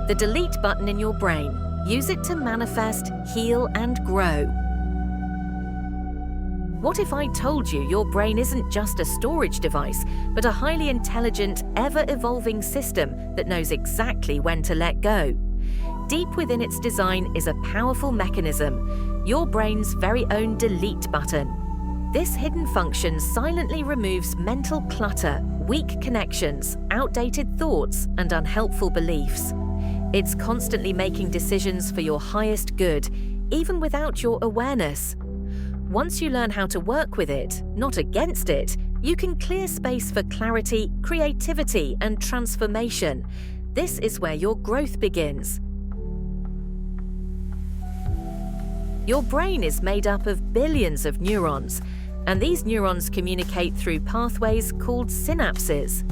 The delete button in your brain. Use it to manifest, heal, and grow. What if I told you your brain isn't just a storage device, but a highly intelligent, ever-evolving system that knows exactly when to let go? Deep within its design is a powerful mechanism, your brain's very own delete button. This hidden function silently removes mental clutter, weak connections, outdated thoughts, and unhelpful beliefs. It's constantly making decisions for your highest good, even without your awareness. Once you learn how to work with it, not against it, you can clear space for clarity, creativity, and transformation. This is where your growth begins. Your brain is made up of billions of neurons, and these neurons communicate through pathways called synapses.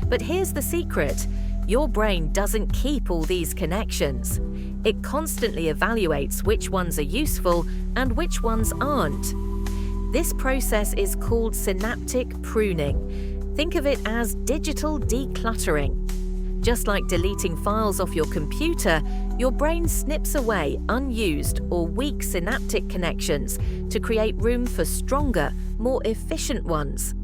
But here's the secret: your brain doesn't keep all these connections. It constantly evaluates which ones are useful and which ones aren't. This process is called synaptic pruning. Think of it as digital decluttering. Just like deleting files off your computer, your brain snips away unused or weak synaptic connections to create room for stronger, more efficient ones.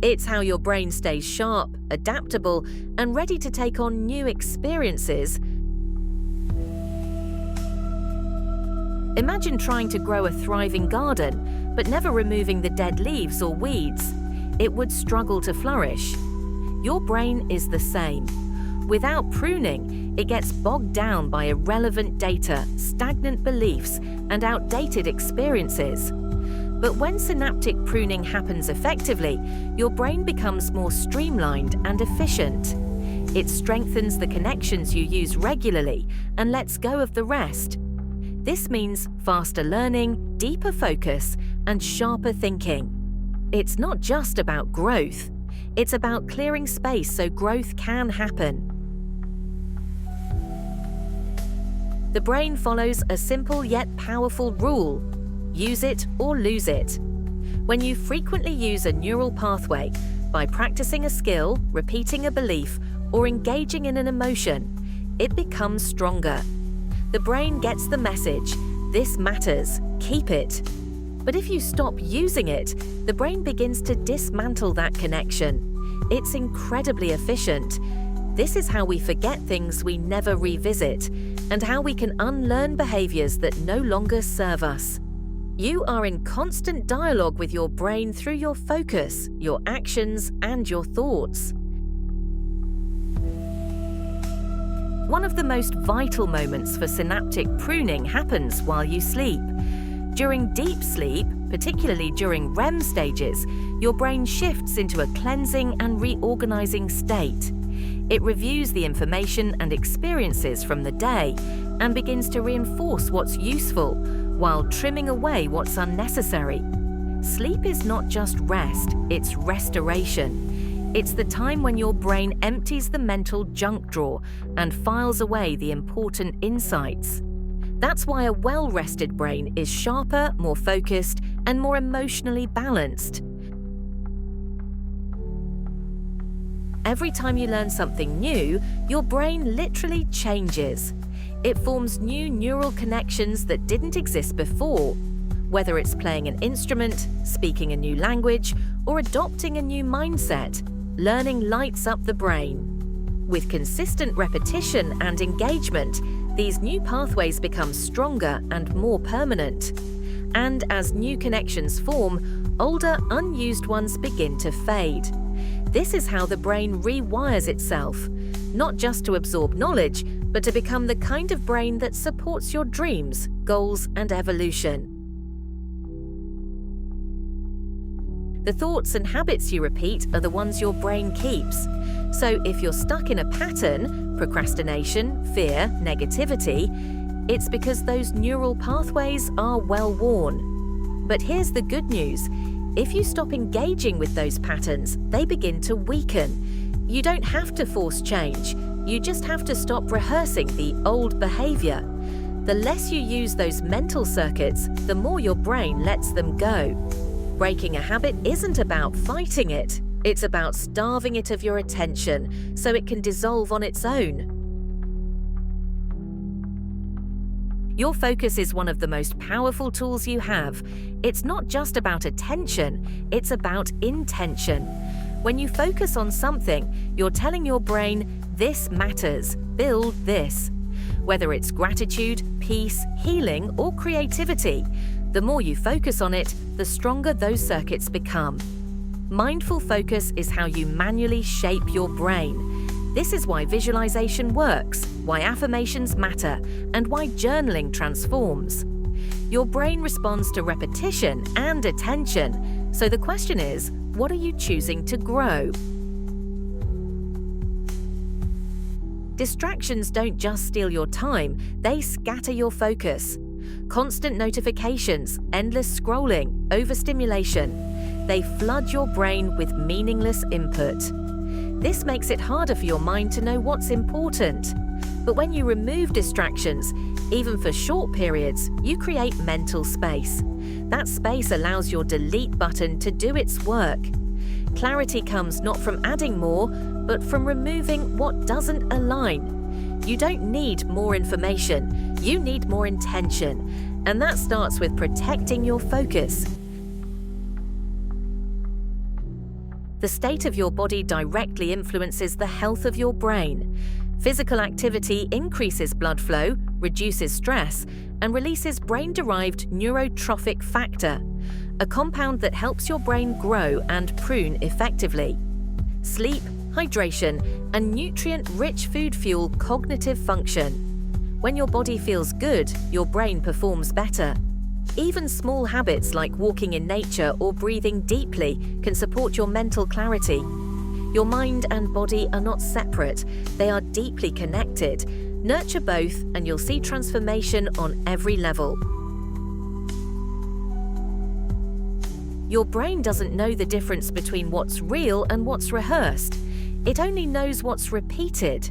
It's how your brain stays sharp, adaptable, and ready to take on new experiences. Imagine trying to grow a thriving garden, but never removing the dead leaves or weeds. It would struggle to flourish. Your brain is the same. Without pruning, it gets bogged down by irrelevant data, stagnant beliefs, and outdated experiences. But when synaptic pruning happens effectively, your brain becomes more streamlined and efficient. It strengthens the connections you use regularly and lets go of the rest. This means faster learning, deeper focus, and sharper thinking. It's not just about growth. It's about clearing space so growth can happen. The brain follows a simple yet powerful rule: use it or lose it. When you frequently use a neural pathway, by practicing a skill, repeating a belief, or engaging in an emotion, it becomes stronger. The brain gets the message: this matters, keep it. But if you stop using it, the brain begins to dismantle that connection. It's incredibly efficient. This is how we forget things we never revisit, and how we can unlearn behaviors that no longer serve us. You are in constant dialogue with your brain through your focus, your actions, and your thoughts. One of the most vital moments for synaptic pruning happens while you sleep. During deep sleep, particularly during REM stages, your brain shifts into a cleansing and reorganizing state. It reviews the information and experiences from the day and begins to reinforce what's useful while trimming away what's unnecessary. Sleep is not just rest, it's restoration. It's the time when your brain empties the mental junk drawer and files away the important insights. That's why a well-rested brain is sharper, more focused, and more emotionally balanced. Every time you learn something new, your brain literally changes. It forms new neural connections that didn't exist before. Whether it's playing an instrument, speaking a new language, or adopting a new mindset, learning lights up the brain. With consistent repetition and engagement, these new pathways become stronger and more permanent. And as new connections form, older, unused ones begin to fade. This is how the brain rewires itself, not just to absorb knowledge, but to become the kind of brain that supports your dreams, goals, and evolution. The thoughts and habits you repeat are the ones your brain keeps. So if you're stuck in a pattern, procrastination, fear, negativity, it's because those neural pathways are well worn. But here's the good news. If you stop engaging with those patterns, they begin to weaken. You don't have to force change. You just have to stop rehearsing the old behavior. The less you use those mental circuits, the more your brain lets them go. Breaking a habit isn't about fighting it. It's about starving it of your attention so it can dissolve on its own. Your focus is one of the most powerful tools you have. It's not just about attention, it's about intention. When you focus on something, you're telling your brain, this matters, build this. Whether it's gratitude, peace, healing, or creativity, the more you focus on it, the stronger those circuits become. Mindful focus is how you manually shape your brain. This is why visualization works, why affirmations matter, and why journaling transforms. Your brain responds to repetition and attention, so the question is, what are you choosing to grow? Distractions don't just steal your time, they scatter your focus. Constant notifications, endless scrolling, overstimulation, they flood your brain with meaningless input. This makes it harder for your mind to know what's important. But when you remove distractions, even for short periods, you create mental space. That space allows your delete button to do its work. Clarity comes not from adding more, but from removing what doesn't align. You don't need more information, you need more intention. And that starts with protecting your focus. The state of your body directly influences the health of your brain. Physical activity increases blood flow, reduces stress, and releases brain-derived neurotrophic factor, a compound that helps your brain grow and prune effectively. Sleep, hydration, and nutrient-rich food fuel cognitive function. When your body feels good, your brain performs better. Even small habits like walking in nature or breathing deeply can support your mental clarity. Your mind and body are not separate, they are deeply connected. Nurture both and you'll see transformation on every level. Your brain doesn't know the difference between what's real and what's rehearsed. It only knows what's repeated.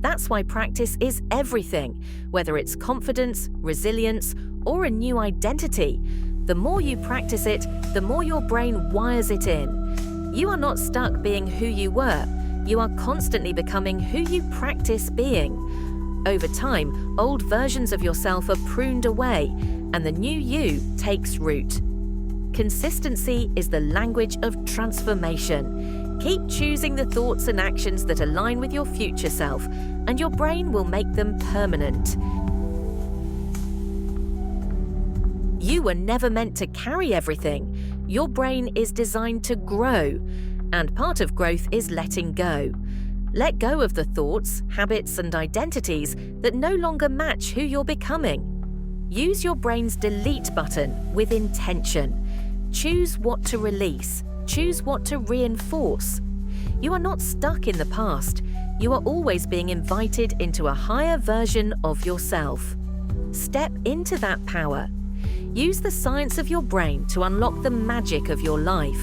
That's why practice is everything, whether it's confidence, resilience, or a new identity. The more you practice it, the more your brain wires it in. You are not stuck being who you were. You are constantly becoming who you practice being. Over time, old versions of yourself are pruned away, and the new you takes root. Consistency is the language of transformation. Keep choosing the thoughts and actions that align with your future self, and your brain will make them permanent. You were never meant to carry everything. Your brain is designed to grow, and part of growth is letting go. Let go of the thoughts, habits, and identities that no longer match who you're becoming. Use your brain's delete button with intention. Choose what to release. Choose what to reinforce. You are not stuck in the past. You are always being invited into a higher version of yourself. Step into that power. Use the science of your brain to unlock the magic of your life.